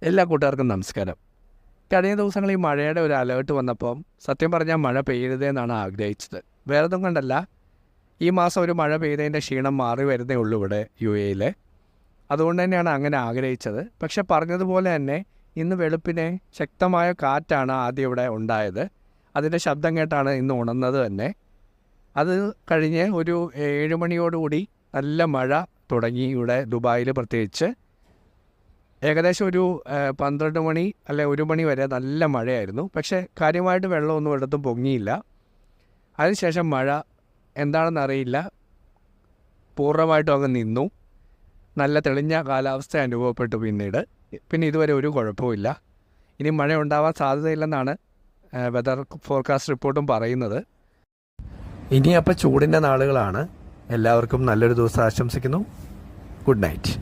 എല്ലാ കൂട്ടുകാർക്കും നമസ്കാരം. കഴിഞ്ഞ ദിവസങ്ങളിൽ മഴയുടെ ഒരു അലേർട്ട് വന്നപ്പോൾ സത്യം പറഞ്ഞാൽ മഴ പെയ്യരുതെന്നാണ് ആഗ്രഹിച്ചത്. വേറൊന്നും കൊണ്ടല്ല, ഈ മാസം ഒരു മഴ പെയ്തതിൻ്റെ ക്ഷീണം മാറി വരുന്നേ ഉള്ളൂ ഇവിടെ UAE-യിൽ. അതുകൊണ്ട് തന്നെയാണ് അങ്ങനെ ആഗ്രഹിച്ചത്. പക്ഷെ പറഞ്ഞതുപോലെ തന്നെ ഇന്ന് വെളുപ്പിനെ ശക്തമായ കാറ്റാണ് ആദ്യം ഇവിടെ ഉണ്ടായത്. അതിൻ്റെ ശബ്ദം കേട്ടാണ് ഇന്ന് ഉണർന്നത് തന്നെ. അത് കഴിഞ്ഞ് ഒരു 7 മണിയോടുകൂടി നല്ല മഴ തുടങ്ങി ഇവിടെ ദുബായിൽ. പ്രത്യേകിച്ച് ഏകദേശം ഒരു 12 മണി അല്ലെ 1 മണി വരെ നല്ല മഴയായിരുന്നു. പക്ഷേ കാര്യമായിട്ട് വെള്ളമൊന്നും ഇടത്തും പൊങ്ങിയില്ല. അതിനുശേഷം മഴ എന്താണെന്നറിയില്ല, പൂർണ്ണമായിട്ടും അങ്ങ് നിന്നു. നല്ല തെളിഞ്ഞ കാലാവസ്ഥ അനുഭവപ്പെട്ടു. പിന്നെ ഇതുവരെ ഒരു കുഴപ്പമില്ല. ഇനി മഴ ഉണ്ടാവാൻ സാധ്യതയില്ലെന്നാണ് വെതർ ഫോർകാസ്റ്റ് റിപ്പോർട്ടും പറയുന്നത്. ഇനി അപ്പോൾ ചൂടിൻ്റെ നാളുകളാണ്. എല്ലാവർക്കും നല്ലൊരു ദിവസം ആശംസിക്കുന്നു. Good night.